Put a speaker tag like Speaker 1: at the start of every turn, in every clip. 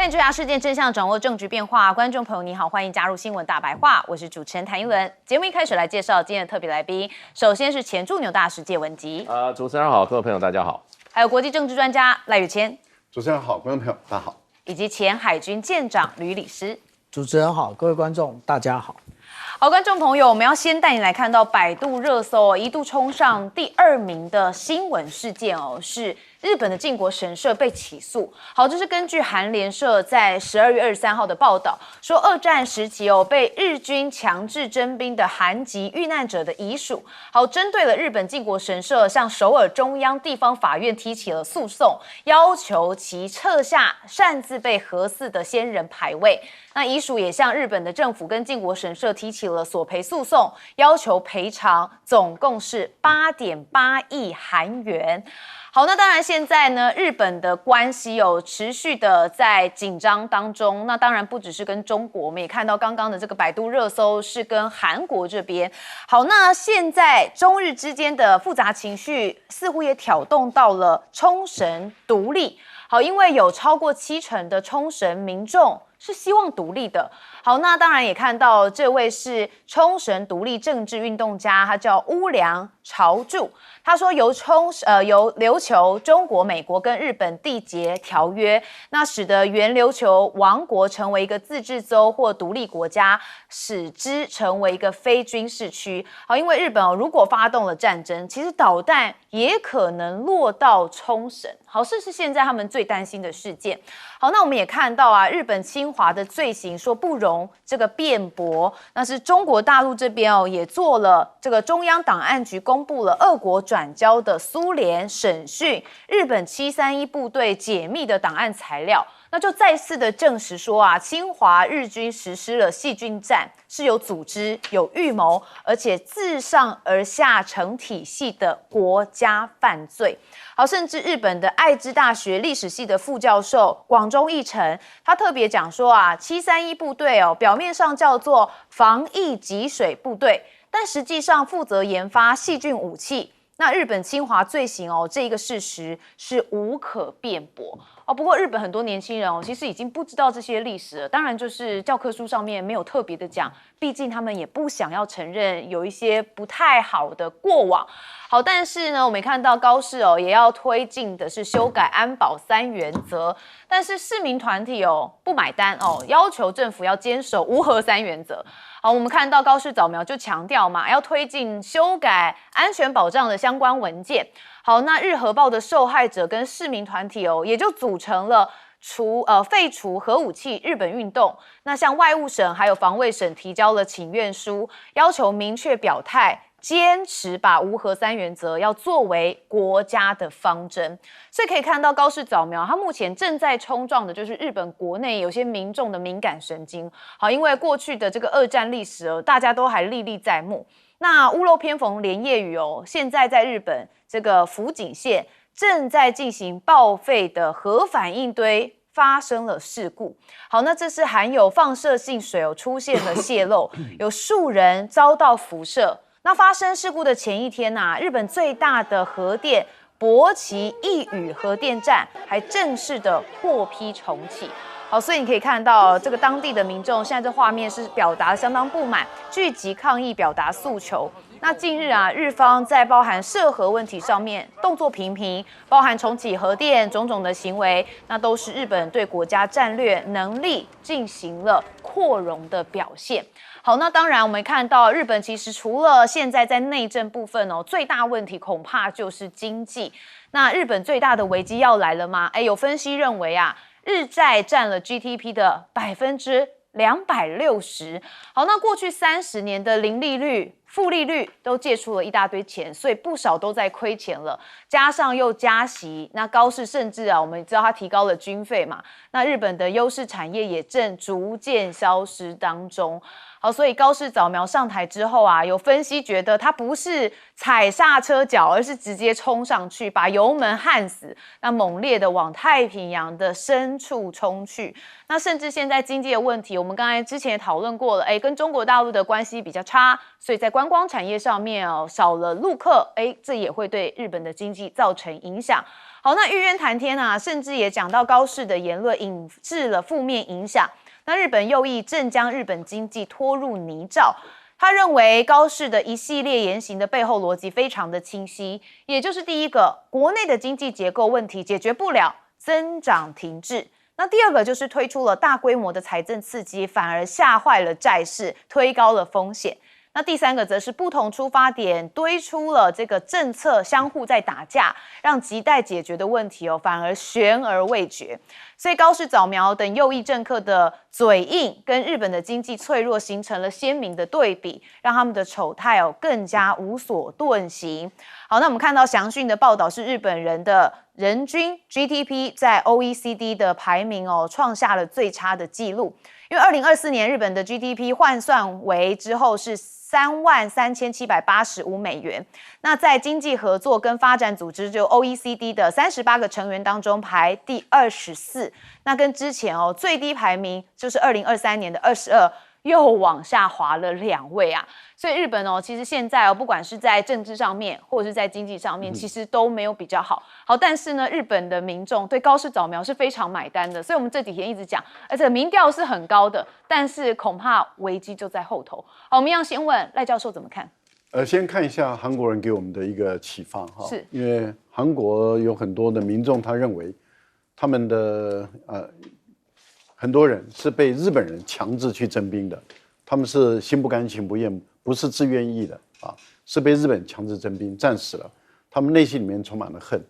Speaker 1: 带你追查事件真相，掌握政局变化。观众朋友你好，欢迎加入新闻大白话，我是主持人谭一文。节目一开始来介绍今天的特别来宾，首先是前驻纽大使谢文吉，
Speaker 2: 主持人好，各位朋友大家好。
Speaker 1: 还有国际政治专家赖宇谦，
Speaker 3: 主持人好，观众朋友大家好，
Speaker 1: 以及前海军舰长吕礼师。
Speaker 4: 主持人好，各位观众大家好。
Speaker 1: 好，观众朋友，我们要先带你来看到百度热搜一度冲上第2名的新闻事件是日本的靖国神社被起诉。好，这是根据韩联社在12月23号的报道，说二战时期被日军强制征兵的韩籍遇难者的遗属，好，针对了日本靖国神社向首尔中央地方法院提起了诉讼，要求其撤下擅自被核四的先人牌位。那遗属也向日本的政府跟靖国神社提起了索赔诉讼，要求赔偿总共是8.8亿韩元。好，那当然现在呢，日本的关系持续的在紧张当中。那当然不只是跟中国，我们也看到刚刚的这个百度热搜是跟韩国这边。好，那现在中日之间的复杂情绪似乎也挑动到了冲绳独立。好，因为有超过70%的冲绳民众是希望独立的。好，那当然也看到这位是冲绳独立政治运动家，他叫乌良朝助。他说由琉球、中国、美国跟日本缔结条约，那使得原琉球王国成为一个自治州或独立国家，使之成为一个非军事区。好，因为日本如果发动了战争，其实导弹也可能落到冲绳。好，这是现在他们最担心的事件。好，那我们也看到日本侵华的罪行说不容这个辩驳。那是中国大陆这边也做了这个中央档案局公布了俄国转交的苏联审讯日本731部队解密的档案材料，那就再次的证实说侵华日军实施了细菌战，是有组织、有预谋，而且自上而下成体系的国家犯罪。好，甚至日本的爱知大学历史系的副教授广中义成，他特别讲说731部队表面上叫做防疫给水部队，但实际上负责研发细菌武器。那日本侵华罪行这一个事实是无可辩驳。不过日本很多年轻人其实已经不知道这些历史了，当然就是教科书上面没有特别的讲，毕竟他们也不想要承认有一些不太好的过往。好，但是呢，我们看到高市也要推进的是修改安保3原则，但是市民团体不买单要求政府要坚守无核3原则。好，我们看到高市早苗就强调嘛，要推进修改安全保障的相关文件。好，那日核爆的受害者跟市民团体也就组成了废除核武器日本运动。那向外务省还有防卫省提交了请愿书，要求明确表态，坚持把无核3原则要作为国家的方针。所以可以看到高市早苗他目前正在冲撞的就是日本国内有些民众的敏感神经。好，因为过去的这个二战历史大家都还历历在目。那屋漏偏逢连夜雨现在在日本这个福井县正在进行报废的核反应堆发生了事故。好，那这是含有放射性水出现了泄漏，有数人遭到辐射。那发生事故的前一天日本最大的核电博奇一宇核电站还正式的获批重启。好，所以你可以看到这个当地的民众现在这画面是表达相当不满，聚集抗议表达诉求。那近日日方在包含涉核问题上面动作频频，包含重启核电种种的行为，那都是日本对国家战略能力进行了扩容的表现。好，那当然我们看到日本其实除了现在在内政部分最大问题恐怕就是经济。那日本最大的危机要来了吗？有分析认为日债占了 GDP 的260%。好，那过去30年的零利率、负利率都借出了一大堆钱，所以不少都在亏钱了。加上又加息，那高市甚至我们知道它提高了军费嘛，那日本的优势产业也正逐渐消失当中。好，所以高市早苗上台之后有分析觉得他不是踩刹车脚，而是直接冲上去，把油门焊死，那猛烈的往太平洋的深处冲去。那甚至现在经济的问题，我们刚才之前也讨论过了，跟中国大陆的关系比较差，所以在关观光产业上面少了陆客，这也会对日本的经济造成影响。好，那玉渊谈天啊，甚至也讲到高市的言论引致了负面影响。那日本右翼正将日本经济拖入泥沼。他认为高市的一系列言行的背后逻辑非常的清晰，也就是第一个，国内的经济结构问题解决不了，增长停滞。那第二个就是推出了大规模的财政刺激，反而吓坏了债市，推高了风险。那第三个则是不同出发点堆出了这个政策相互在打架，让亟待解决的问题反而悬而未决。所以高市早苗等右翼政客的嘴硬跟日本的经济脆弱形成了鲜明的对比，让他们的丑态更加无所遁形。好，那我们看到详讯的报道是日本人的人均 GDP 在 OECD 的排名创下了最差的记录。因为2024年日本的 GDP 换算为之后是33785美元，那在经济合作跟发展组织就 OECD 的38个成员当中排第24，那跟之前最低排名就是2023年的22又往下滑了2位啊。所以日本其实现在不管是在政治上面或者是在经济上面，其实都没有比较好。好，但是呢，日本的民众对高市早苗是非常买单的，所以我们这几天一直讲，而且民调是很高的，但是恐怕危机就在后头。好，我们要先问赖教授怎么看？
Speaker 3: 先看一下韩国人给我们的一个启发哈，
Speaker 1: 是
Speaker 3: 因为韩国有很多的民众，他认为他们的很多人是被日本人强制去征兵的，他们是心不甘情不愿，不是自愿意的啊，是被日本强制征兵战死了，他们内心里面充满了恨。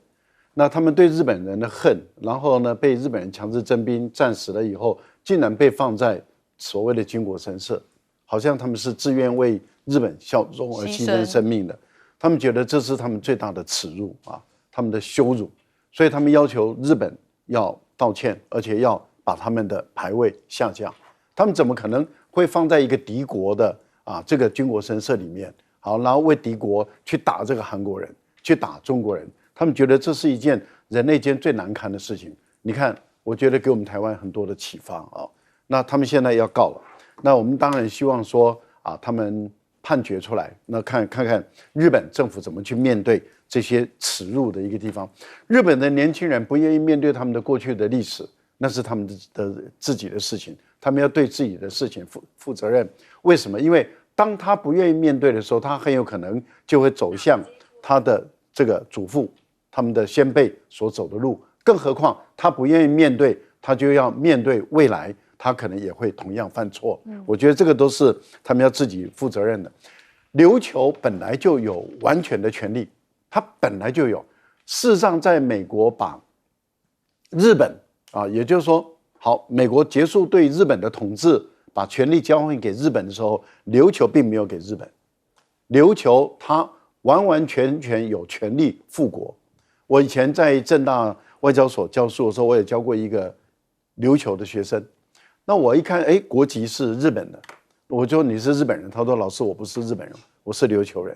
Speaker 3: 那他们对日本人的恨，然后呢被日本人强制征兵战死了以后，竟然被放在所谓的军国神社，好像他们是自愿为日本效忠而牺牲生命的，他们觉得这是他们最大的耻辱啊，他们的羞辱，所以他们要求日本要道歉，而且要把他们的牌位下降。他们怎么可能会放在一个敌国的这个军国神社里面，好，然后为敌国去打这个韩国人，去打中国人？他们觉得这是一件人类间最难堪的事情。你看，我觉得给我们台湾很多的启发啊。那他们现在要告了，那我们当然希望说他们判决出来，那看看日本政府怎么去面对这些耻辱的一个地方。日本的年轻人不愿意面对他们的过去的历史，那是他们的自己的事情，他们要对自己的事情负责任。为什么？因为当他不愿意面对的时候，他很有可能就会走向他的这个祖父他们的先辈所走的路，更何况他不愿意面对，他就要面对未来，他可能也会同样犯错。我觉得这个都是他们要自己负责任的。琉球本来就有完全的权利，他本来就有。事实上，在美国把日本也就是说，好，美国结束对日本的统治，把权力交还给日本的时候，琉球并没有给日本，琉球它完完全全有权利复国。我以前在政大外交所教书的时候，我也教过一个琉球的学生。那我一看，国籍是日本的，我就说你是日本人，他说老师我不是日本人，我是琉球人。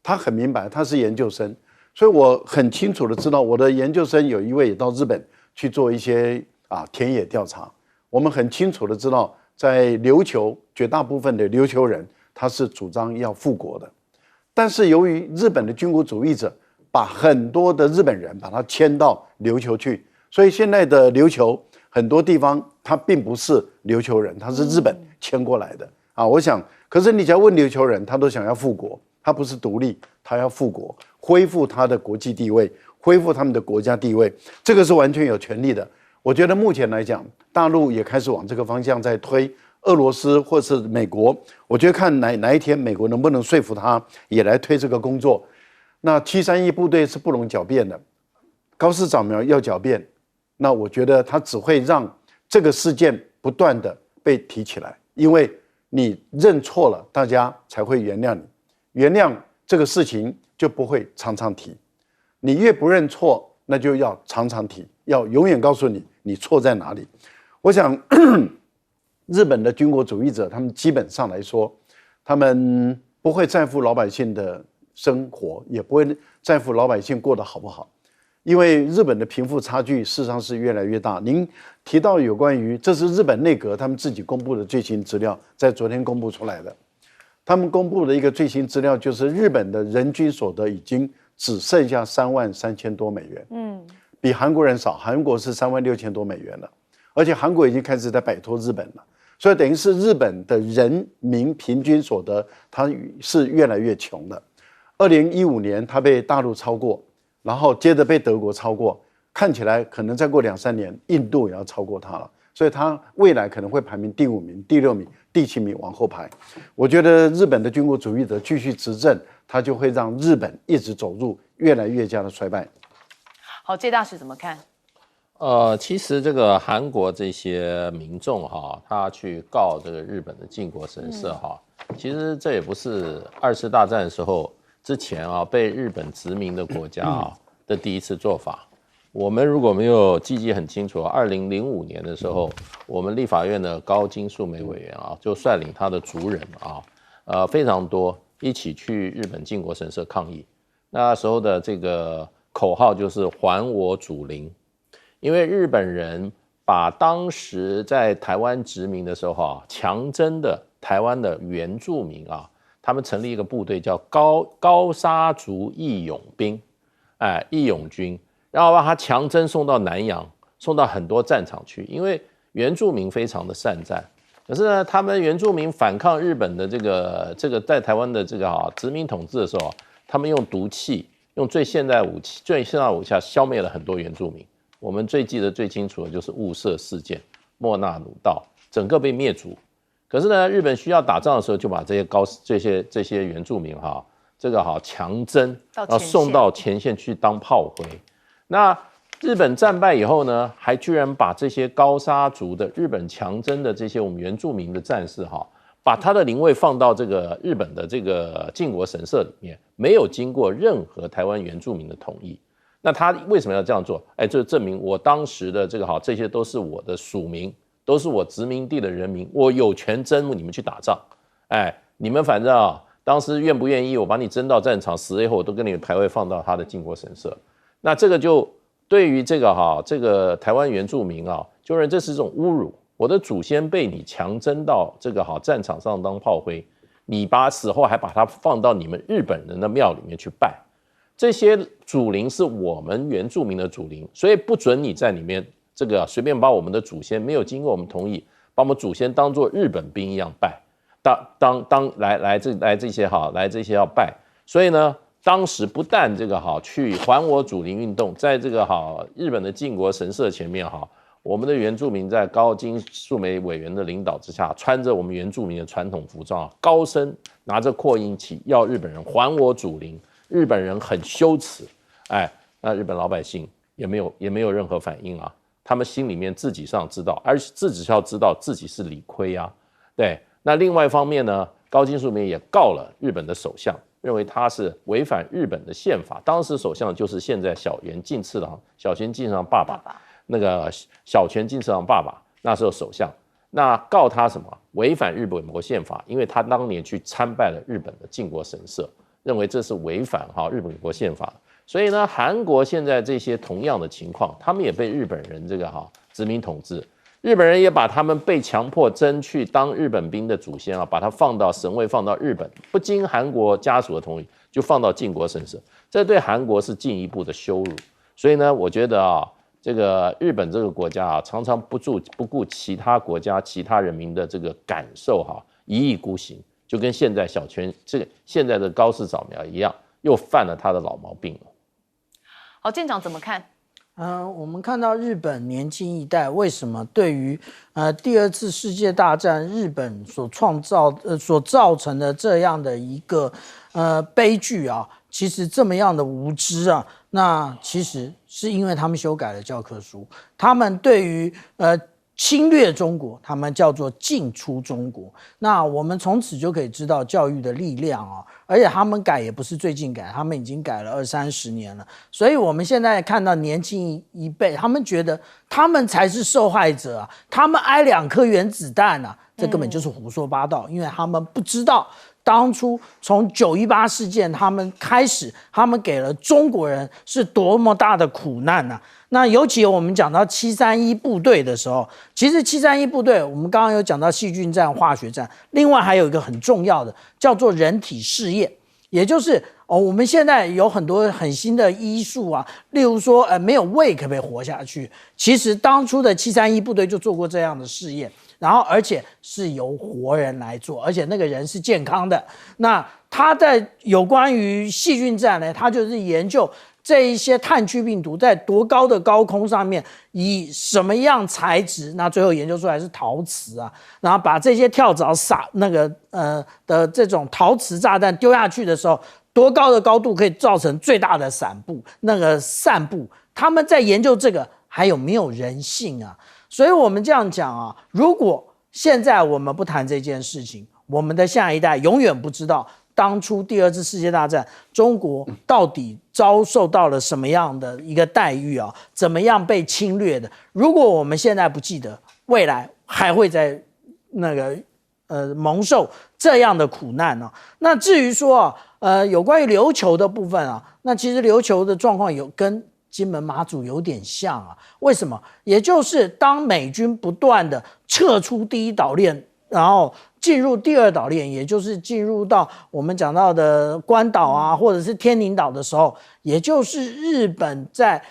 Speaker 3: 他很明白，他是研究生，所以我很清楚的知道，我的研究生有一位也到日本去做一些田野调查。我们很清楚的知道，在琉球绝大部分的琉球人，他是主张要复国的。但是由于日本的军国主义者把很多的日本人把他迁到琉球去，所以现在的琉球很多地方他并不是琉球人，他是日本迁过来的我想，可是你只要问琉球人，他都想要复国，他不是独立，他要复国，恢复他的国际地位，恢复他们的国家地位，这个是完全有权利的。我觉得目前来讲，大陆也开始往这个方向在推，俄罗斯或是美国，我觉得看哪一天美国能不能说服他也来推这个工作。那731部队是不容狡辩的，高市早苗要狡辩，那我觉得他只会让这个事件不断的被提起来，因为你认错了，大家才会原谅你，原谅这个事情就不会常常提。你越不认错，那就要常常提，要永远告诉你你错在哪里。我想日本的军国主义者，他们基本上来说，他们不会在乎老百姓的生活，也不会在乎老百姓过得好不好，因为日本的贫富差距事实上是越来越大。您提到有关于，这是日本内阁他们自己公布的最新资料，在昨天公布出来的。他们公布的一个最新资料就是日本的人均所得已经只剩下33000多美元，比韩国人少，韩国是36000多美元了，而且韩国已经开始在摆脱日本了，所以等于是日本的人民平均所得它是越来越穷的。2015年它被大陆超过，然后接着被德国超过，看起来可能再过2-3年，印度也要超过它了，所以它未来可能会排名第5名、第6名、第7名往后排。我觉得日本的军国主义者继续执政，它就会让日本一直走入越来越加的衰败。
Speaker 1: 好，介大使怎么看？
Speaker 2: 其实这个韩国这些民众哈，他去告这个日本的靖国神社哈，其实这也不是2次大战的时候之前啊被日本殖民的国家啊的第一次做法。我们如果没有记忆很清楚，2005年的时候，我们立法院的高金素梅委员啊，就率领他的族人啊，非常多一起去日本靖国神社抗议。那时候的这个口号就是还我祖灵。因为日本人把当时在台湾殖民的时候啊，强征的台湾的原住民啊，他们成立一个部队叫高沙族义勇兵，义勇军，然后把他强征送到南洋，送到很多战场去。因为原住民非常的善战，可是呢，他们原住民反抗日本的这个在台湾的这个殖民统治的时候，他们用毒气，用最现代武器消灭了很多原住民。我们最记得最清楚的就是雾社事件，莫那鲁道整个被灭族。可是呢，日本需要打仗的时候，就把这些原住民强征，然后送到前线去当炮灰。那日本战败以后呢，还居然把这些高沙族的日本强征的这些我们原住民的战士把他的灵位放到这个日本的这个靖国神社里面，没有经过任何台湾原住民的同意。那他为什么要这样做？就证明我当时的这些都是我的属民，都是我殖民地的人民，我有权征你们去打仗。你们反正当时愿不愿意，我把你征到战场，死了以后我都跟你们牌位放到他的靖国神社。那这个就对于这个台湾原住民就认为这是一种侮辱。我的祖先被你强征到这个战场上当炮灰，你把死后还把它放到你们日本人的庙里面去拜。这些祖灵是我们原住民的祖灵，所以不准你在里面随便把我们的祖先没有经过我们同意，把我们祖先当作日本兵一样拜，来这些要拜。所以呢，当时不但去还我祖灵运动，在日本的靖国神社前面我们的原住民在高金素梅委员的领导之下，穿着我们原住民的传统服装高声拿着扩音器要日本人还我祖灵。日本人很羞耻，那日本老百姓也没有任何反应他们心里面自己上知道，而自己要知道自己是理亏对。那另外一方面呢，高金素梅也告了日本的首相，认为他是违反日本的宪法。当时首相就是现在小泉进次郎爸爸，那个小泉进次郎爸爸那时候首相，那告他什么？违反日本国宪法，因为他当年去参拜了日本的靖国神社。认为这是违反日本国宪法，所以呢，韩国现在这些同样的情况，他们也被日本人殖民统治，日本人也把他们被强迫征去当日本兵的祖先把他放到神位，放到日本，不经韩国家属的同意就放到靖国神社，这对韩国是进一步的羞辱。所以呢，我觉得这个日本这个国家常常不顾其他国家其他人民的这个感受一意孤行。就跟现在现在的高市早苗一样，又犯了他的老毛病了。
Speaker 1: 好，舰长怎么看？
Speaker 4: 我们看到日本年轻一代为什么对于第2次世界大战日本所造成的这样的一个悲剧其实这么样的无知那其实是因为他们修改了教科书，他们对于侵略中国，他们叫做进出中国。那我们从此就可以知道教育的力量而且他们改也不是最近改，他们已经改了20-30年了。所以我们现在看到年轻一辈，他们觉得他们才是受害者他们挨2颗原子弹这根本就是胡说八道，因为他们不知道当初从918事件他们开始，他们给了中国人是多么大的苦难啊。那尤其我们讲到731部队的时候，其实731部队我们刚刚有讲到细菌战、化学战，另外还有一个很重要的叫做人体试验，也就是我们现在有很多很新的医术啊，例如说没有胃可不可以活下去？其实当初的731部队就做过这样的试验，然后而且是由活人来做，而且那个人是健康的。那他在有关于细菌战呢，他就是研究这一些炭疽病毒在多高的高空上面，以什么样材质，那最后研究出来是陶瓷啊，然后把这些跳蚤的这种陶瓷炸弹丢下去的时候，多高的高度可以造成最大的散布？他们在研究这个还有没有人性啊？所以我们这样讲啊，如果现在我们不谈这件事情，我们的下一代永远不知道当初第2次世界大战中国到底遭受到了什么样的一个待遇啊？怎么样被侵略的？如果我们现在不记得，未来还会在蒙受这样的苦难呢？那至于说有关于琉球的部分啊，那其实琉球的状况有跟金门马祖有点像啊。为什么？也就是当美军不断的撤出第一岛链，然后进入第2岛链，也就是进入到我们讲到的关岛啊，或者是天宁岛的时候，也就是日本在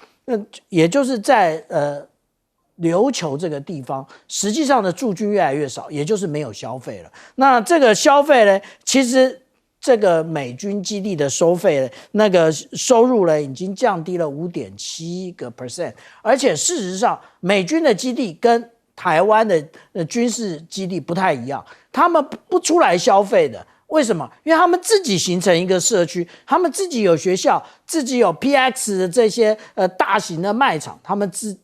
Speaker 4: 琉球这个地方，实际上的驻军越来越少，也就是没有消费了。那这个消费呢，其实这个美军基地的收费，那个收入呢，已经降低了5.7%，而且事实上，美军的基地跟台湾的军事基地不太一样，他们不出来消费的。为什么？因为他们自己形成一个社区，他们自己有学校，自己有 PX 的这些大型的卖场，他们自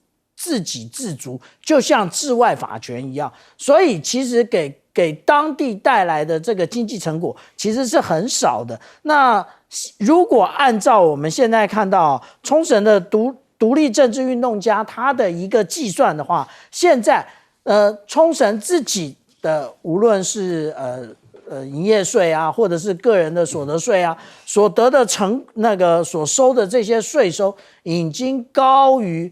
Speaker 4: 给自足，就像治外法权一样。所以其实给当地带来的这个经济成果其实是很少的。那如果按照我们现在看到冲绳的独立政治运动家他的一个计算的话，现在冲绳自己的无论是营业税啊，或者是个人的所得税啊，所得的所收的这些税收已经高于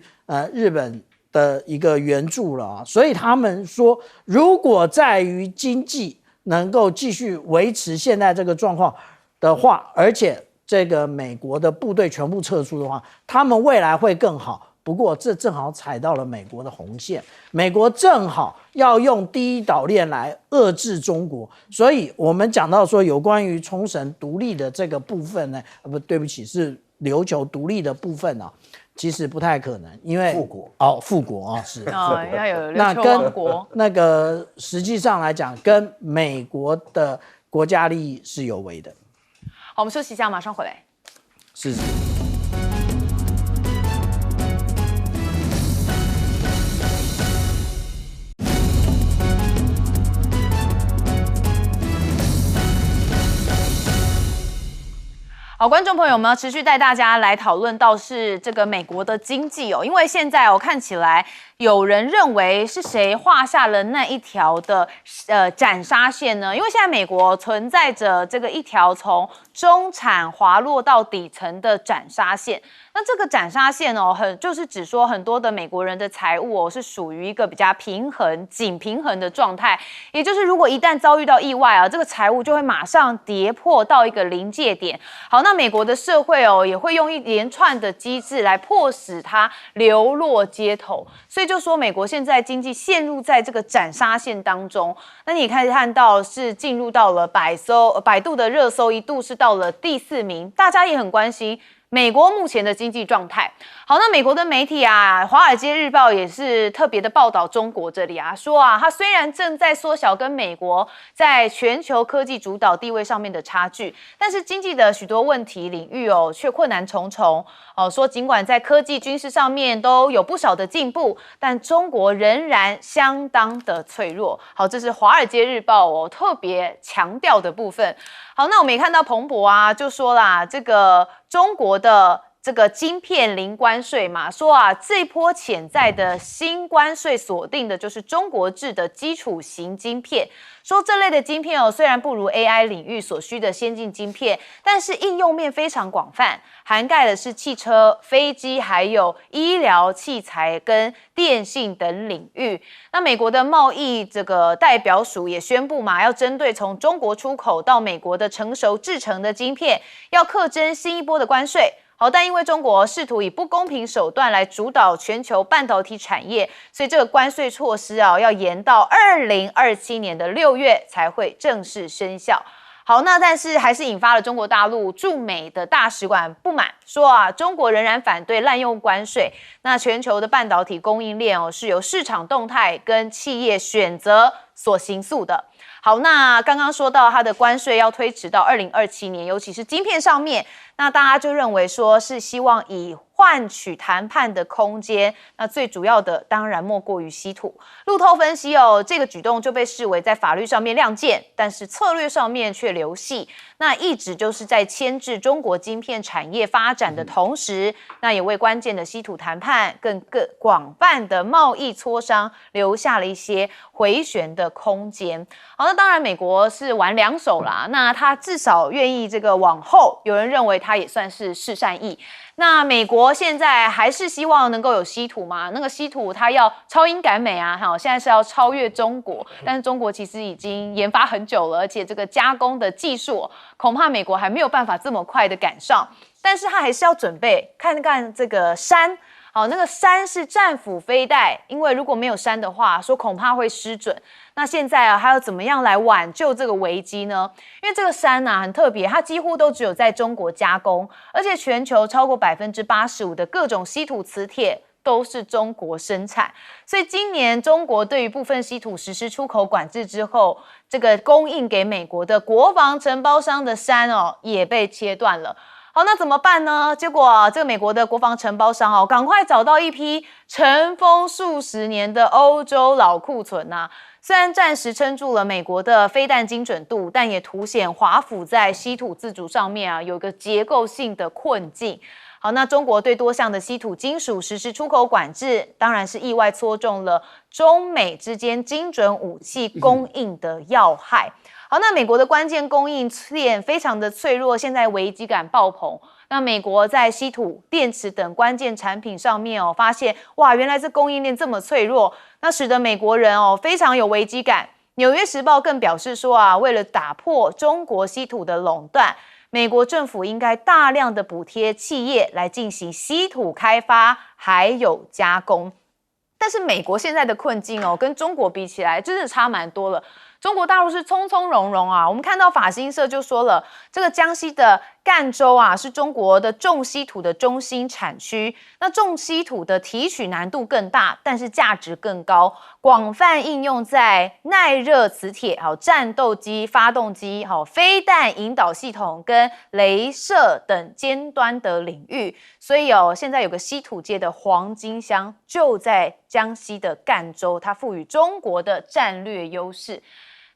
Speaker 4: 日本的一个援助了啊。所以他们说，如果在于经济能够继续维持现在这个状况的话，而且这个美国的部队全部撤出的话，他们未来会更好。不过这正好踩到了美国的红线，美国正好要用第一岛链来遏制中国，所以我们讲到说有关于冲绳独立的这个部分呢，对不起，是琉球独立的部分啊，其实不太可能，因为复国是
Speaker 1: 要有琉球王国，
Speaker 4: 那个实际上来讲，跟美国的国家利益是有违的。
Speaker 1: 好，我们休息一下，马上回来。
Speaker 4: 是。
Speaker 1: 好，观众朋友们要持续带大家来讨论到是这个美国的经济哦，因为现在看起来有人认为是谁画下了那一条的斩杀线呢？因为现在美国存在着这个一条从中产滑落到底层的斩杀线。那这个斩杀线就是指说很多的美国人的财务是属于一个比较紧平衡的状态，也就是如果一旦遭遇到意外这个财务就会马上跌破到一个临界点。好，那美国的社会也会用一连串的机制来迫使它流落街头，所以就说美国现在经济陷入在这个斩杀线当中。那你可以看到是进入到了百度的热搜，一度是到了第4名，大家也很关心美国目前的经济状态。好，那美国的媒体《华尔街日报》也是特别的报道中国这里说它虽然正在缩小跟美国在全球科技主导地位上面的差距，但是经济的许多问题领域却困难重重。说尽管在科技、军事上面都有不少的进步，但中国仍然相当的脆弱。好，这是《华尔街日报》特别强调的部分。好，那我们也看到彭博就说啦，这个中国的这个晶片零关税嘛，说啊，这波潜在的新关税锁定的就是中国制的基础型晶片。说这类的晶片虽然不如 AI 领域所需的先进晶片，但是应用面非常广泛，涵盖的是汽车、飞机，还有医疗器材跟电信等领域。那美国的贸易这个代表署也宣布嘛，要针对从中国出口到美国的成熟制成的晶片，要课征新一波的关税。好，但因为中国试图以不公平手段来主导全球半导体产业，所以这个关税措施要延到2027年的6月才会正式生效。好，那但是还是引发了中国大陆驻美的大使馆不满，说啊，中国仍然反对滥用关税。那全球的半导体供应链是由市场动态跟企业选择所形塑的。好，那刚刚说到它的关税要推迟到2027年，尤其是晶片上面，那大家就认为说是希望以换取谈判的空间，那最主要的当然莫过于稀土。路透分析这个举动就被视为在法律上面亮剑，但是策略上面却流戏。那一直就是在牵制中国晶片产业发展的同时，那也为关键的稀土谈判更广泛的贸易磋商留下了一些回旋的空间。好，那当然美国是玩两手啦，那他至少愿意这个往后，有人认为他也算是示善意。那美国现在还是希望能够有稀土吗？那个稀土它要超英赶美啊，现在是要超越中国，但是中国其实已经研发很久了，而且这个加工的技术恐怕美国还没有办法这么快的赶上，但是他还是要准备看看这个山。好，那个山是战斧飞弹，因为如果没有山的话，说恐怕会失准。那现在还要怎么样来挽救这个危机呢？因为这个山很特别，它几乎都只有在中国加工，而且全球超过85%的各种稀土磁铁都是中国生产，所以今年中国对于部分稀土实施出口管制之后，这个供应给美国的国防承包商的山也被切断了。好，那怎么办呢？结果这个美国的国防承包商赶快找到一批尘封数十年的欧洲老库存虽然暂时撑住了美国的飞弹精准度，但也凸显华府在稀土自主上面有一个结构性的困境。好，那中国对多项的稀土金属实施出口管制，当然是意外戳中了中美之间精准武器供应的要害。好，那美国的关键供应链非常的脆弱，现在危机感爆棚。那美国在稀土、电池等关键产品上面发现哇，原来这供应链这么脆弱，那使得美国人非常有危机感。纽约时报更表示说为了打破中国稀土的垄断，美国政府应该大量的补贴企业来进行稀土开发还有加工。但是美国现在的困境跟中国比起来真的差蛮多了。中国大陆是从从容容我们看到法新社就说了，这个江西的赣州是中国的重稀土的中心产区。那重稀土的提取难度更大，但是价值更高，广泛应用在耐热磁铁、战斗机、发动机、飞弹引导系统跟雷射等尖端的领域。所以现在有个稀土界的黄金乡就在江西的赣州，它赋予中国的战略优势。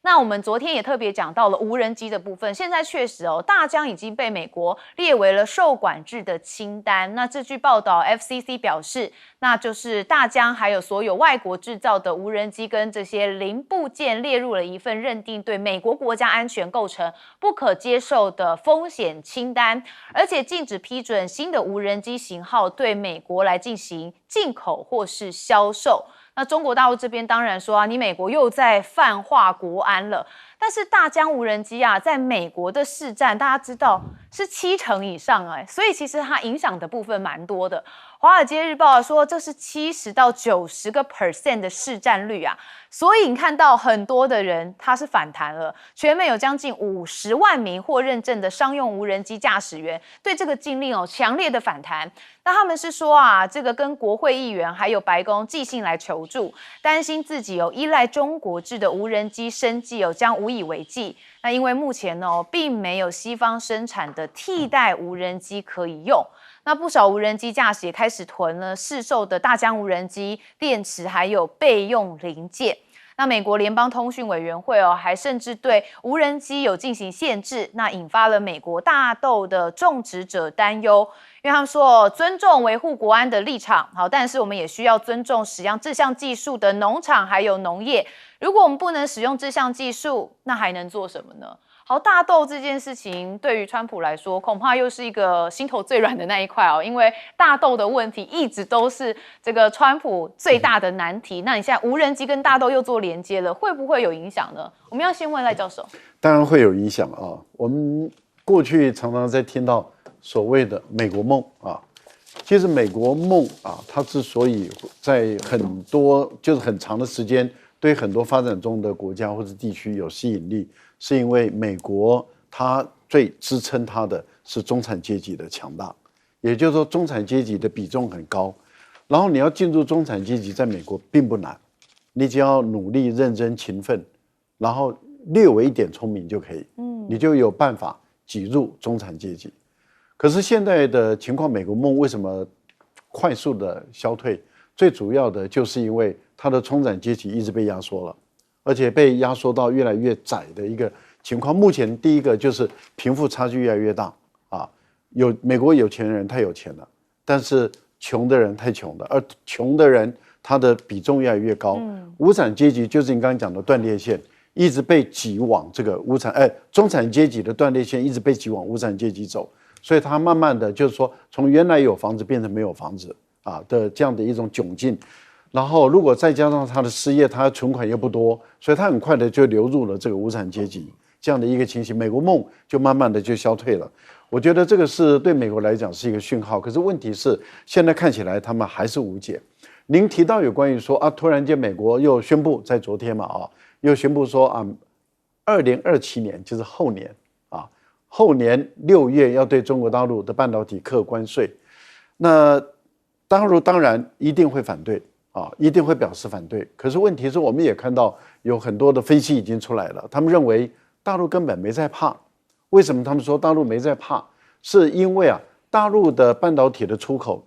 Speaker 1: 那我们昨天也特别讲到了无人机的部分，现在确实大疆已经被美国列为了受管制的清单。那这据报道 FCC 表示，那就是大疆还有所有外国制造的无人机跟这些零部件列入了一份认定对美国国家安全构成不可接受的风险清单，而且禁止批准新的无人机型号对美国来进行进口或是销售。那中国大陆这边当然说你美国又在泛化国安了。但是大疆无人机在美国的市占大家知道是70%以上所以其实它影响的部分蛮多的。华尔街日报说这是70%到90% 的市占率所以你看到很多的人他是反弹了，全美有将近50万名获认证的商用无人机驾驶员对这个禁令强烈的反弹。那他们是说这个跟国会议员还有白宫寄信来求助，担心自己依赖中国制的无人机生计将无以为继。那因为目前并没有西方生产的替代无人机可以用。那不少无人机驾驶也开始囤了市售的大疆无人机电池还有备用零件。那美国联邦通讯委员会还甚至对无人机有进行限制，那引发了美国大豆的种植者担忧。因为他们说尊重维护国安的立场，好，但是我们也需要尊重使用这项技术的农场还有农业。如果我们不能使用这项技术，那还能做什么呢？好，大豆这件事情对于川普来说，恐怕又是一个心头最软的那一块因为大豆的问题一直都是这个川普最大的难题。那你现在无人机跟大豆又做连接了，会不会有影响呢？我们要先问赖教授。
Speaker 3: 当然会有影响啊。我们过去常常在听到所谓的美国梦啊，其实美国梦啊，它之所以在很多就是很长的时间对很多发展中的国家或者地区有吸引力，是因为美国它最支撑它的是中产阶级的强大，也就是说中产阶级的比重很高。然后你要进入中产阶级，在美国并不难，你只要努力、认真、勤奋，然后略微一点聪明就可以，你就有办法挤入中产阶级。可是现在的情况，美国梦为什么快速的消退？最主要的就是因为它的中产阶级一直被压缩了，而且被压缩到越来越窄的一个情况。目前第一个就是贫富差距越来越大啊，美国有钱人太有钱了，但是穷的人太穷了，而穷的人他的比重越来越高。无产阶级就是你刚刚讲的断裂线，一直被挤往这个中产阶级的断裂线一直被挤往无产阶级走。所以他慢慢的就是说，从原来有房子变成没有房子的这样的一种窘境，然后如果再加上他的失业，他的存款又不多，所以他很快的就流入了这个无产阶级这样的一个情形，美国梦就慢慢的就消退了。我觉得这个是对美国来讲是一个讯号，可是问题是现在看起来他们还是无解。您提到有关于说突然间美国又宣布在昨天嘛又宣布说2027年就是后年后年6月要对中国大陆的半导体课关税，那当然一定会反对一定会表示反对。可是问题是我们也看到有很多的分析已经出来了，他们认为大陆根本没在怕。为什么他们说大陆没在怕？是因为大陆的半导体的出口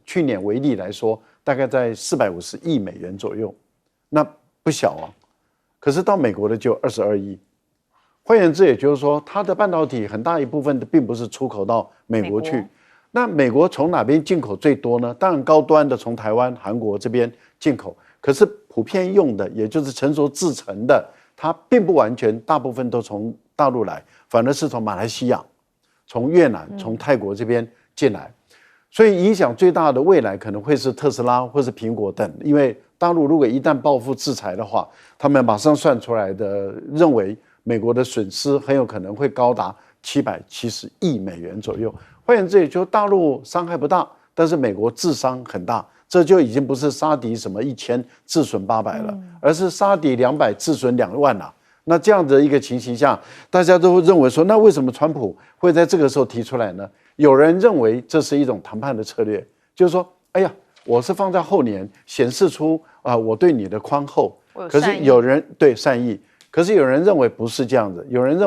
Speaker 3: 去年为例来说，大概在450亿美元左右，那不小可是到美国的就22亿。换言之，也就是说，它的半导体很大一部分并不是出口到美国去。那美国从哪边进口最多呢？当然高端的从台湾、韩国这边进口，可是普遍用的，也就是成熟制成的，它并不完全，大部分都从大陆来，反而是从马来西亚、从越南、从泰国这边进来。所以影响最大的未来可能会是特斯拉或是苹果等，因为大陆如果一旦报复制裁的话，他们马上算出来的认为美国的损失很有可能会高达770亿美元左右。换言之，也就大陆伤害不大，但是美国自伤很大，这就已经不是杀敌什么1000自损800了，而是杀敌200自损2万了。那这样的一个情形下，大家都认为说，那为什么川普会在这个时候提出来呢？有人认为这是一种谈判的策略，就是说，哎呀，我是放在后年，显示出我对你的宽厚。可是有人对善意，可是有人认为不是这样子，有人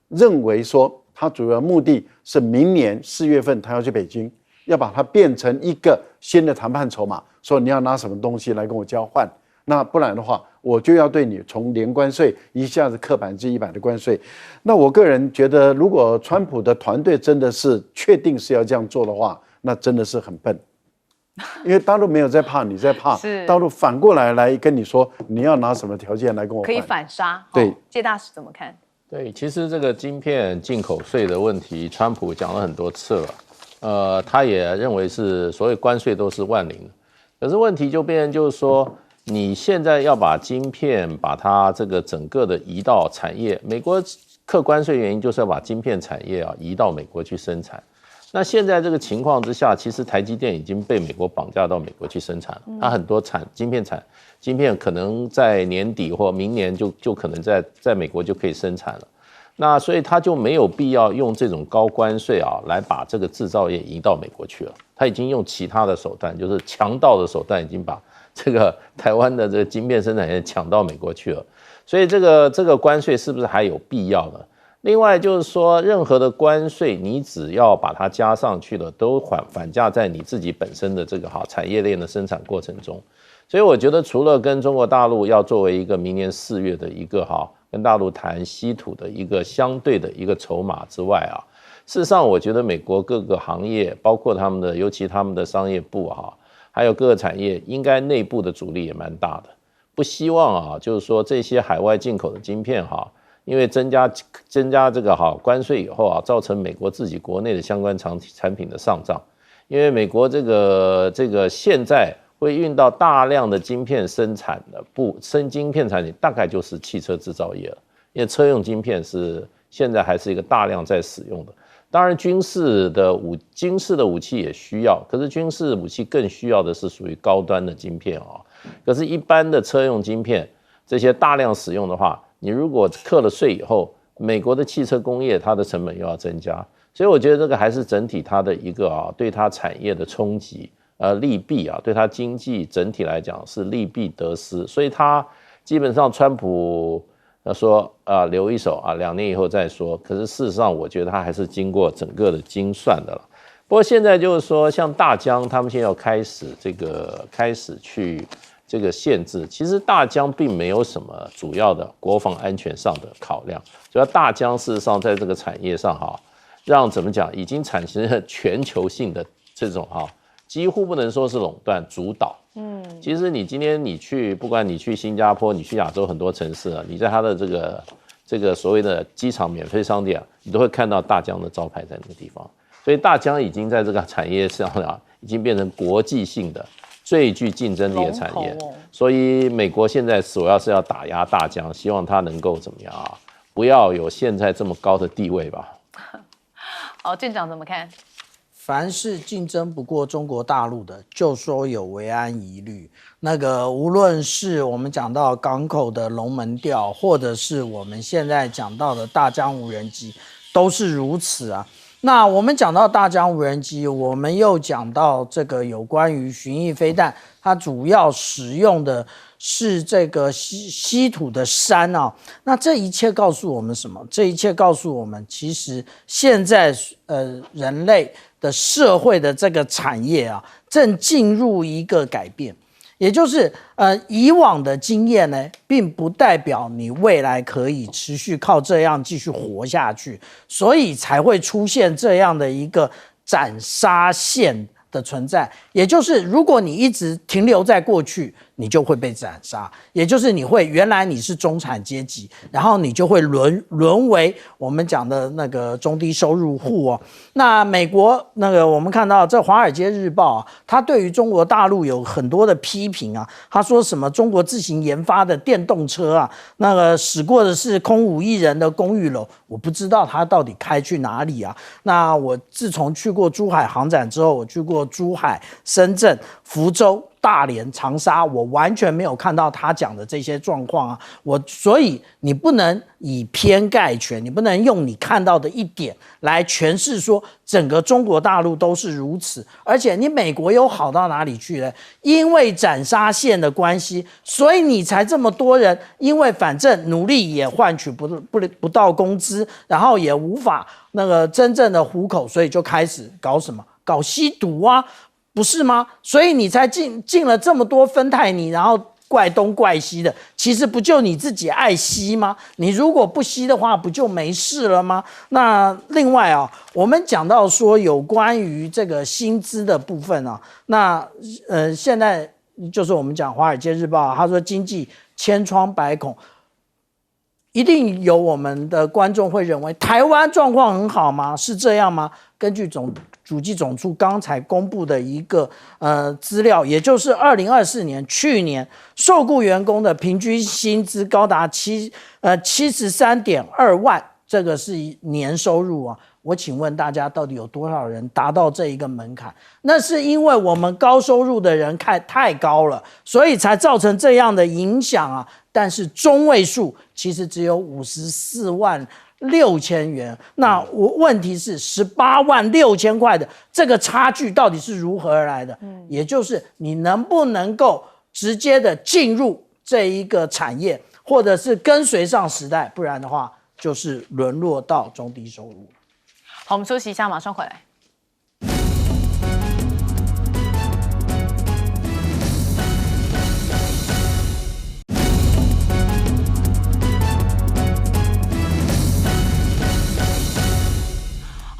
Speaker 3: 认为说，他主要目的是明年4月份他要去北京，要把它变成一个新的谈判筹码，说你要拿什么东西来跟我交换。那不然的话，我就要对你从零关税一下子课100%的关税。那我个人觉得，如果川普的团队真的是确定是要这样做的话，那真的是很笨，因为大陆没有在怕，你在怕，大陆反过来跟你说，你要拿什么条件来跟我换，
Speaker 1: 可以反杀。
Speaker 3: 对，
Speaker 1: 谢大使怎么看？
Speaker 2: 对，其实这个晶片进口税的问题，川普讲了很多次了，他也认为是所谓关税都是万灵，可是问题就变成就是说，你现在要把晶片把它这个整个的移到产业，美国课关税原因就是要把晶片产业移到美国去生产。那现在这个情况之下，其实台积电已经被美国绑架到美国去生产了，它很多晶片可能在年底或明年就可能在美国就可以生产了。那所以他就没有必要用这种高关税来把这个制造业移到美国去了。他已经用其他的手段，就是强盗的手段，已经把这个台湾的这个晶片生产业抢到美国去了。所以这个关税是不是还有必要呢？另外就是说，任何的关税你只要把它加上去了，都反嫁在你自己本身的这个产业链的生产过程中。所以我觉得除了跟中国大陆要作为一个明年4月的一个跟大陆谈稀土的一个相对的一个筹码之外事实上我觉得美国各个行业，包括他们的，尤其他们的商业部还有各个产业，应该内部的阻力也蛮大的，不希望就是说这些海外进口的晶片因为增加这个关税以后造成美国自己国内的相关产品的上涨，因为美国这个现在会运到大量的晶片生产的晶片产品大概就是汽车制造业了，因为车用晶片是现在还是一个大量在使用的。当然军事的武器也需要，可是军事武器更需要的是属于高端的晶片可是一般的车用晶片这些大量使用的话，你如果课了税以后，美国的汽车工业它的成本又要增加，所以我觉得这个还是整体它的一个对它产业的冲击利弊对它经济整体来讲是利弊得失，所以它基本上川普说留一手2年以后再说，可是事实上我觉得他还是经过整个的精算的了。不过现在就是说像大疆他们现在要开始去这个限制，其实大疆并没有什么主要的国防安全上的考量，主要大疆事实上在这个产业上让怎么讲已经产生了全球性的这种几乎不能说是垄断主导。其实你今天不管你去新加坡，你去亚洲很多城市你在它的这个所谓的机场免费商店你都会看到大疆的招牌在那个地方，所以大疆已经在这个产业上已经变成国际性的最具竞争力的产业，所以美国现在主要是要打压大疆，希望它能够怎么样不要有现在这么高的地位吧。
Speaker 1: 好，舰长怎么看？
Speaker 4: 凡是竞争不过中国大陆的，就说有维安疑虑。无论是我们讲到港口的龙门吊，或者是我们现在讲到的大疆无人机，都是如此那我们讲到大疆无人机，我们又讲到这个有关于巡弋飞弹，它主要使用的是这个稀土的山那这一切告诉我们什么？这一切告诉我们，其实现在人类的社会的这个产业正进入一个改变，也就是以往的经验呢，并不代表你未来可以持续靠这样继续活下去，所以才会出现这样的一个斩杀线的存在。也就是如果你一直停留在过去，你就会被斩杀，也就是原来你是中产阶级，然后你就会沦为我们讲的那个中低收入户那美国我们看到这《华尔街日报》他对于中国大陆有很多的批评他说什么中国自行研发的电动车驶过的是空无一人的公寓楼，我不知道他到底开去哪里那我自从去过珠海航展之后，我去过珠海、深圳、福州、大连、长沙，我完全没有看到他讲的这些状况所以你不能以偏概全，你不能用你看到的一点来诠释说整个中国大陆都是如此。而且你美国有好到哪里去呢？因为斩杀线的关系，所以你才这么多人，因为反正努力也换取不到工资，然后也无法真正的糊口，所以就开始搞什么？搞吸毒不是吗？所以你才进了这么多芬太尼，然后怪东怪西的，其实不就你自己爱吸吗？你如果不吸的话，不就没事了吗？那另外我们讲到说有关于这个薪资的部分现在就是我们讲《华尔街日报》他说经济千疮百孔，一定有我们的观众会认为台湾状况很好吗？是这样吗？根据主计总处刚才公布的一个资料，也就是2024年去年受雇员工的平均薪资高达73.2万，这个是年收入我请问大家，到底有多少人达到这一个门槛？那是因为我们高收入的人太高了，所以才造成这样的影响但是中位数其实只有54万6千元，那问题是18万6千块的这个差距到底是如何而来的？也就是你能不能够直接的进入这一个产业，或者是跟随上时代，不然的话就是沦落到中低收入。
Speaker 1: 好，我们休息一下，马上回来。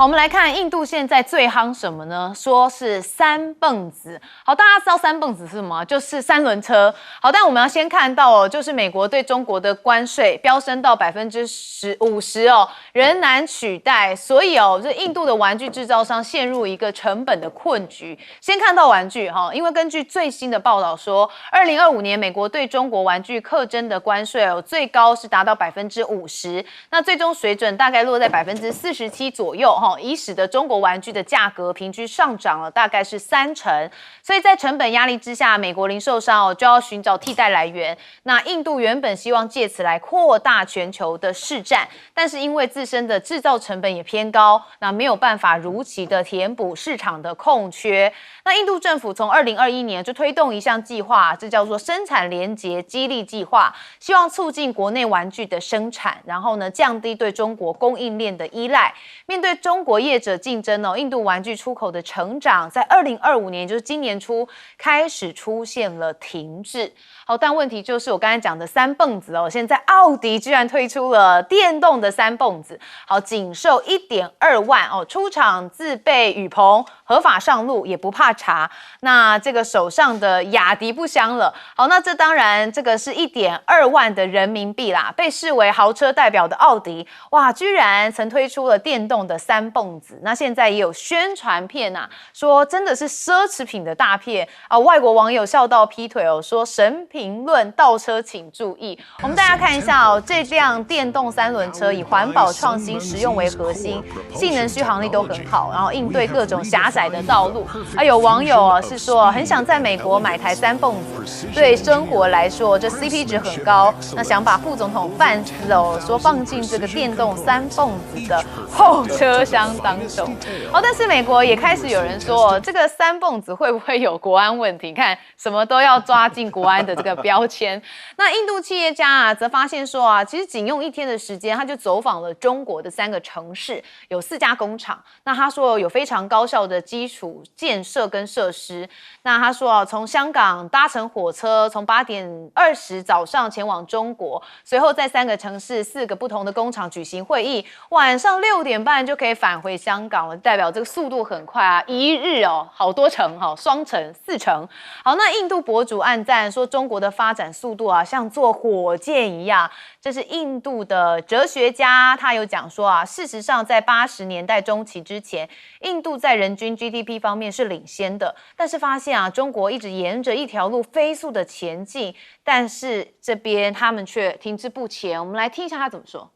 Speaker 1: 好，我们来看印度现在最夯什么呢？说是三蹦子。好，大家知道三蹦子是什么？就是三轮车。好，但我们要先看到哦，就是美国对中国的关税飙升到50%哦，仍难取代，所以哦，这印度的玩具制造商陷入一个成本的困局。先看到玩具哈，因为根据最新的报道说，2025年美国对中国玩具课征的关税哦，最高是达到50%，那最终水准大概落在47%左右哈。已使得中国玩具的价格平均上涨了大概是30%，所以在成本压力之下，美国零售商就要寻找替代来源。那印度原本希望借此来扩大全球的市占，但是因为自身的制造成本也偏高，那没有办法如期的填补市场的空缺。那印度政府从2021年就推动一项计划，这叫做生产联结激励计划，希望促进国内玩具的生产，然后呢降低对中国供应链的依赖。面对中国业者竞争哦，印度玩具出口的成长在2025年，就是今年初开始出现了停滞。好，但问题就是我刚才讲的三蹦子哦，现在奥迪居然推出了电动的三蹦子，好，仅售1.2万哦，出厂自备雨棚，合法上路，也不怕查。那这个手上的雅迪不香了。好，那这当然这个是1.2万的人民币啦，被视为豪车代表的奥迪，哇，居然曾推出了电动的三蹦子。那现在也有宣传片啊，说真的是奢侈品的大片啊，外国网友笑到劈腿哦，说神评论倒车请注意。我们大家看一下哦，这辆电动三轮车以环保、创新、实用为核心，性能、续航力都很好，然后应对各种狭窄的道路。有网友啊是说很想在美国买台三蹦子，对生活来说这 CP 值很高，那想把副总统范斯哦说放进这个电动三蹦子的后车厢当中。哦，但是美国也开始有人说，这个三蹦子会不会有国安问题？你看什么都要抓进国安的这个标签。那印度企业家啊，则发现说啊，其实仅用1天的时间，他就走访了中国的3个城市，有4家工厂。那他说有非常高效的基础建设跟设施。那他说啊，从香港搭乘火车，从8点20早上前往中国，随后在3个城市、4个不同的工厂举行会议，晚上6点半就可以返回香港了，代表这个速度很快啊，1日哦，好多程哈，双程、4程。好，那印度博主暗赞说，中国的发展速度啊，像坐火箭一样。这是印度的哲学家，他有讲说啊，事实上在80年代中期之前，印度在人均 GDP 方面是领先的，但是发现啊，中国一直沿着一条路飞速的前进，但是这边他们却停滞不前。我们来听一下他怎么说。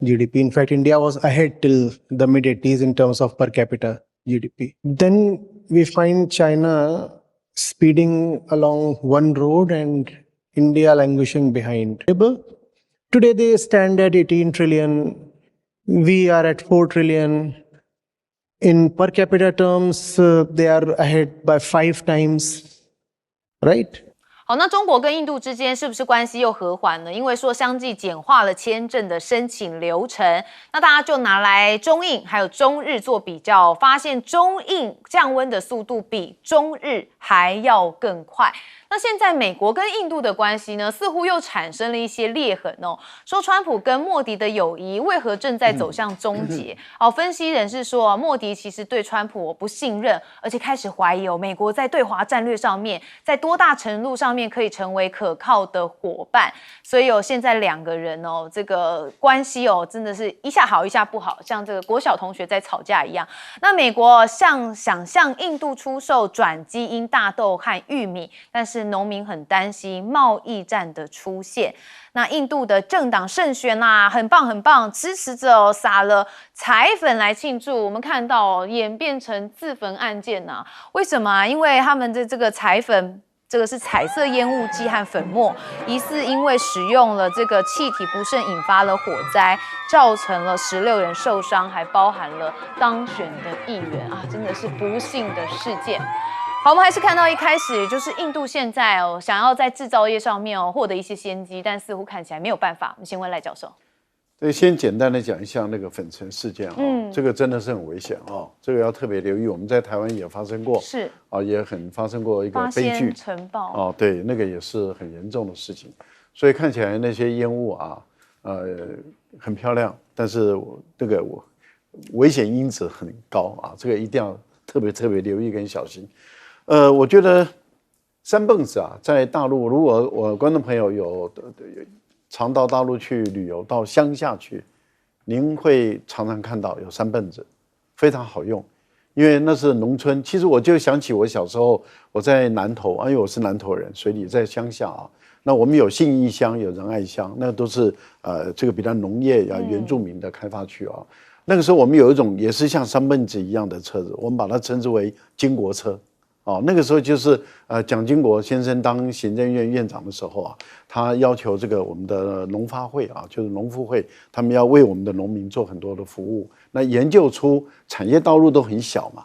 Speaker 5: GDP. In fact, India was ahead till the mid-80s in terms of per capita GDP. Then we find China speeding along one road and India languishing behind. Today they stand at 18 trillion. We are at 4 trillion. In per capita terms, they are ahead by 5 times, right?
Speaker 1: 好，那中国跟印度之间是不是关系又和缓呢？因为说相继简化了签证的申请流程，那大家就拿来中印还有中日做比较，发现中印降温的速度比中日还要更快。那现在美国跟印度的关系呢，似乎又产生了一些裂痕哦。说川普跟莫迪的友谊为何正在走向终结？分析人士说，莫迪其实对川普不信任，而且开始怀疑美国在对华战略上面，在多大程度上面可以成为可靠的伙伴。所以现在2个人这个关系真的是一下好一下不好，像这个国小同学在吵架一样。那美国想向印度出售转基因大豆和玉米，但是农民很担心贸易战的出现。那印度的政党胜选啦，很棒很棒，支持者撒了彩粉来庆祝。我们看到演变成自焚案件啊，为什么？因为他们的这个彩粉。这个是彩色烟雾剂和粉末，疑似因为使用了这个气体不慎引发了火灾，造成了16人受伤，还包含了当选的议员啊，真的是不幸的事件。好，我们还是看到一开始，也就是印度现在想要在制造业上面获得一些先机，但似乎看起来没有办法。我们先问赖教授。
Speaker 3: 先简单的讲一下那个粉尘事件这个真的是很危险这个要特别留意。我们在台湾也发生过，
Speaker 1: 是
Speaker 3: 也很发生过一个悲剧，
Speaker 1: 尘爆
Speaker 3: 对，那个也是很严重的事情。所以看起来那些烟雾很漂亮，但是危险因子很高啊，这个一定要特别留意跟小心。我觉得三蹦子啊，在大陆，如果我观众朋友有常到大陆去旅游，到乡下去，您会常常看到有三蹦子，非常好用，因为那是农村。其实我就想起我小时候，我在南投，因为我是南投人，水里在乡下啊。那我们有信义乡，有仁爱乡，那都是这个比较农业原住民的开发区啊。那个时候我们有一种也是像三蹦子一样的车子，我们把它称之为经国车。那个时候就是蒋经国先生当行政院院长的时候啊，他要求这个我们的农发会啊，就是农复会，他们要为我们的农民做很多的服务。那研究出产业道路都很小嘛，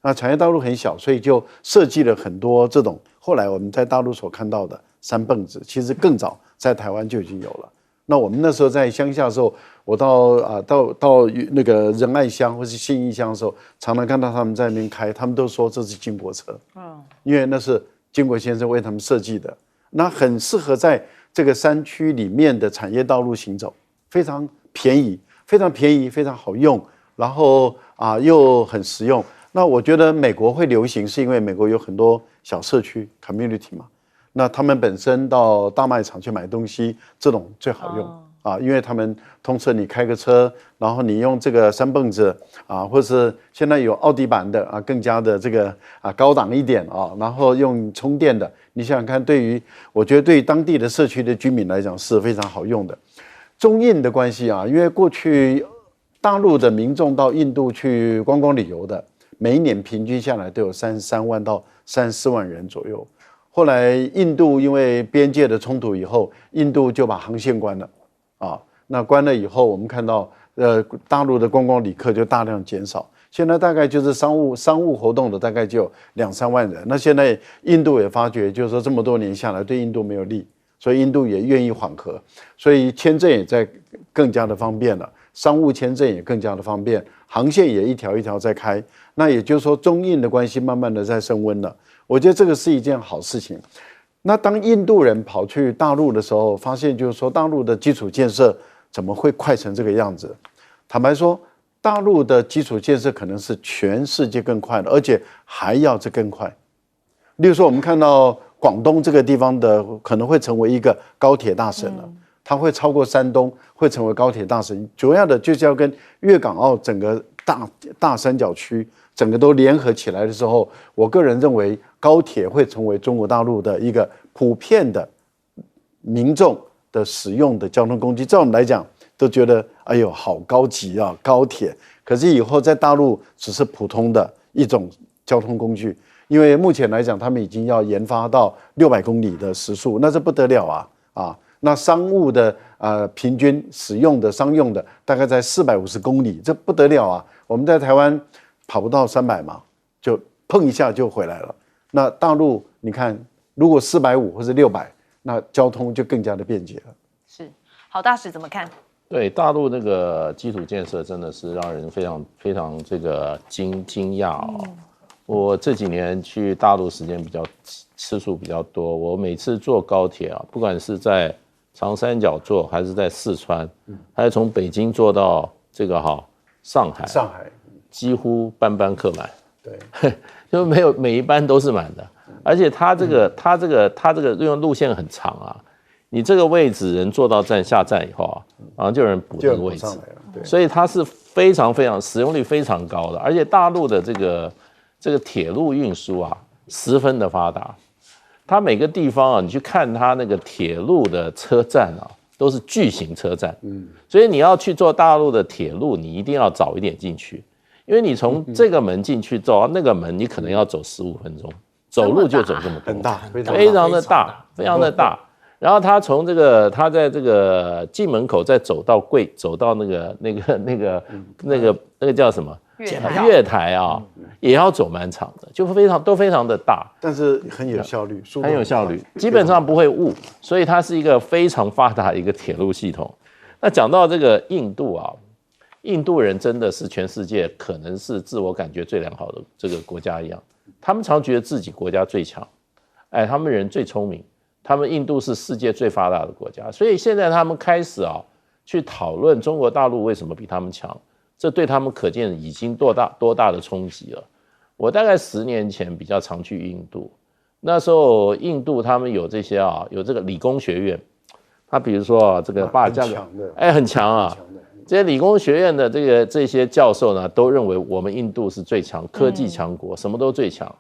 Speaker 3: 那产业道路很小，所以就设计了很多这种后来我们在大陆所看到的三蹦子，其实更早在台湾就已经有了。那我们那时候在乡下的时候，我到那个仁爱乡或是信义乡的时候，常常看到他们在那边开，他们都说这是经国车，因为那是经国先生为他们设计的，那很适合在这个山区里面的产业道路行走，非常便宜，非常好用，然后又很实用。那我觉得美国会流行，是因为美国有很多小社区 community 嘛。那他们本身到大卖场去买东西，这种最好用因为他们通车，你开个车，然后你用这个三蹦子或是现在有奥迪版的更加的这个高档一点然后用充电的，你想想看，我觉得对于当地的社区的居民来讲是非常好用的。中印的关系因为过去大陆的民众到印度去观光旅游的，每一年平均下来都有33万到34万人左右。后来印度因为边界的冲突以后，印度就把航线关了那关了以后，我们看到大陆的观光旅客就大量减少，现在大概就是商务活动的大概就有2-3万人。那现在印度也发觉，就是说这么多年下来对印度没有利，所以印度也愿意缓和，所以签证也在更加的方便了，商务签证也更加的方便，航线也一条一条在开。那也就是说中印的关系慢慢的在升温了。我觉得这个是一件好事情。那当印度人跑去大陆的时候，发现就是说大陆的基础建设怎么会快成这个样子？坦白说，大陆的基础建设可能是全世界更快的，而且还要再更快。例如说，我们看到广东这个地方的可能会成为一个高铁大省了，它会超过山东，会成为高铁大省。主要的就是要跟粤港澳整个大三角区整个都联合起来的时候，我个人认为高铁会成为中国大陆的一个普遍的民众的使用的交通工具。在我们来讲都觉得哎呦好高级高铁，可是以后在大陆只是普通的一种交通工具，因为目前来讲他们已经要研发到600公里的时速，那这不得了那商务的平均使用的商用的大概在450公里，这不得了我们在台湾跑不到300嘛，就碰一下就回来了。那大陆你看，如果450或者600，那交通就更加的便捷了。
Speaker 1: 是，郝大使怎么看？
Speaker 2: 对大陆那个基础建设真的是让人非常这个惊讶我这几年去大陆时间次数比较多，我每次坐高铁不管是在长三角坐，还是在四川，还是从北京坐到这个上海，几乎班客满，对，就没有每一班都是满的，而且它这个因为路线很长你这个位置人坐到下站以后然后就有人补这个位置，所以它是非常使用率非常高的，而且大陆的这个铁路运输十分的发达，它每个地方你去看它那个铁路的车站都是巨型车站，所以你要去坐大陆的铁路，你一定要早一点进去。因为你从这个门进去走到那个门，你可能要走15分钟，走路就走这么多，
Speaker 3: 很大，
Speaker 2: 非常的大。然后他在这个进门口再走到那个叫什么月台也要走蛮长的，就都非常的大，
Speaker 3: 但是很有效率，
Speaker 2: 很有效率，基本上不会误，所以它是一个非常发达的一个铁路系统。那讲到这个印度印度人真的是全世界可能是自我感觉最良好的这个国家一样，他们常觉得自己国家最强，他们人最聪明，他们印度是世界最发达的国家，所以现在他们开始去讨论中国大陆为什么比他们强，这对他们可见已经多大的冲击了。我大概10年前比较常去印度，那时候印度他们有这些有这个理工学院，他比如说这个把这样很强啊。这些理工学院的这些教授呢，都认为我们印度是最强科技强国，什么都最强。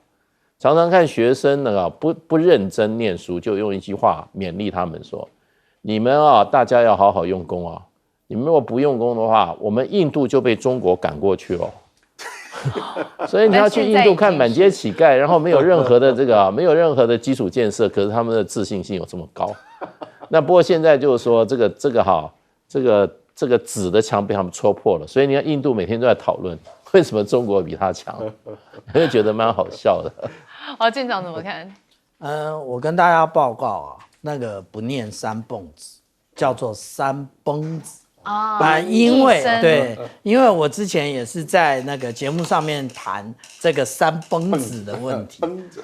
Speaker 2: 常常看学生呢不认真念书，就用一句话勉励他们说：“你们大家要好好用功啊！你们如果不用功的话，我们印度就被中国赶过去了。”所以你要去印度看满街乞丐，然后没有任何的没有任何的基础建设，可是他们的自信心有这么高。那不过现在就是说这个纸的墙被他们戳破了，所以你看印度每天都在讨论为什么中国比他强，就觉得蛮好笑的。
Speaker 1: 舰长怎么看？
Speaker 4: 我跟大家报告那个不念三蹦子，叫做三崩子。因为我之前也是在那个节目上面谈这个三崩子的问题，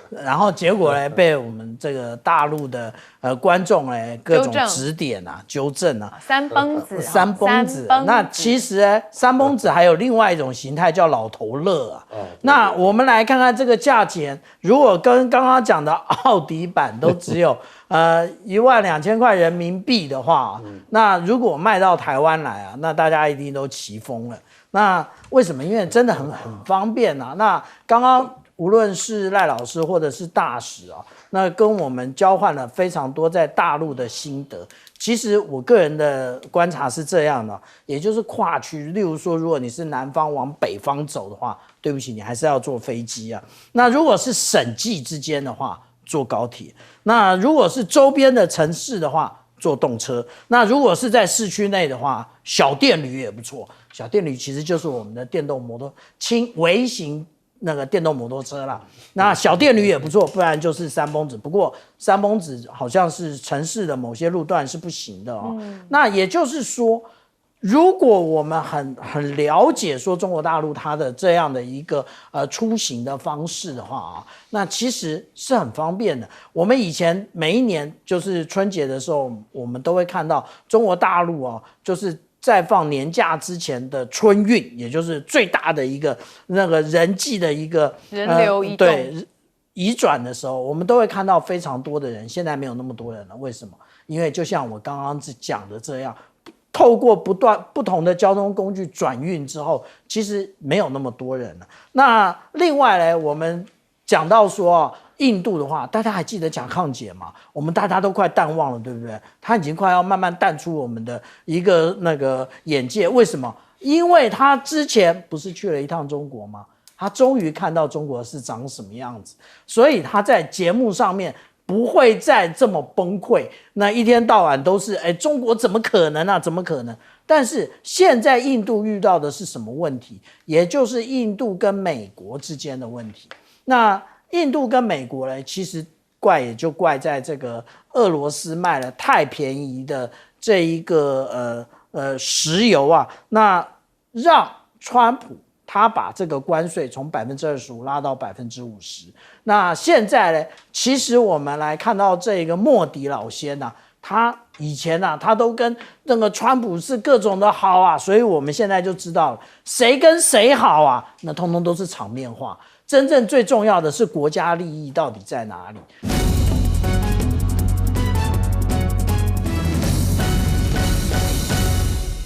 Speaker 4: 然后结果呢被我们这个大陆的观众各种指点纠正
Speaker 1: 三崩子，
Speaker 4: 三崩子。那其实三崩子还有另外一种形态叫老头乐那我们来看看这个价钱，如果跟刚刚讲的奥迪版都只有12000块人民币的话，那如果卖到台湾来那大家一定都齐疯了。那为什么？因为真的很方便那刚刚无论是赖老师或者是大使那跟我们交换了非常多在大陆的心得。其实我个人的观察是这样的，也就是跨区，例如说，如果你是南方往北方走的话，对不起，你还是要坐飞机那如果是省际之间的话，坐高铁。那如果是周边的城市的话，坐动车。那如果是在市区内的话，小电驴也不错。小电驴其实就是我们的电动摩托微型那个电动摩托车啦。那小电驴也不错，不然就是三蹦子。不过三蹦子好像是城市的某些路段是不行的那也就是说，如果我们很了解说中国大陆它的这样的一个出行的方式的话那其实是很方便的。我们以前每一年就是春节的时候，我们都会看到中国大陆就是在放年假之前的春运，也就是最大的一个那个人际的一个
Speaker 1: 人流移动
Speaker 4: 对移转的时候，我们都会看到非常多的人。现在没有那么多人了，为什么？因为就像我刚刚讲的这样，透过不同的交通工具转运之后，其实没有那么多人了。那另外呢，我们讲到说印度的话，大家还记得甲亢解吗？我们大家都快淡忘了，对不对？它已经快要慢慢淡出我们的一个那个眼界。为什么？因为他之前不是去了一趟中国吗？他终于看到中国是长什么样子，所以他在节目上面不会再这么崩溃，那一天到晚都是中国怎么可能啊，怎么可能？但是现在印度遇到的是什么问题？也就是印度跟美国之间的问题。那印度跟美国呢，其实怪也就怪在这个俄罗斯卖了太便宜的这一个石油那让川普他把这个关税从25%拉到50%。那现在呢，其实我们来看到这个莫迪老先他以前他都跟那个川普是各种的好所以我们现在就知道了谁跟谁好那通通都是场面话。真正最重要的是国家利益到底在哪里。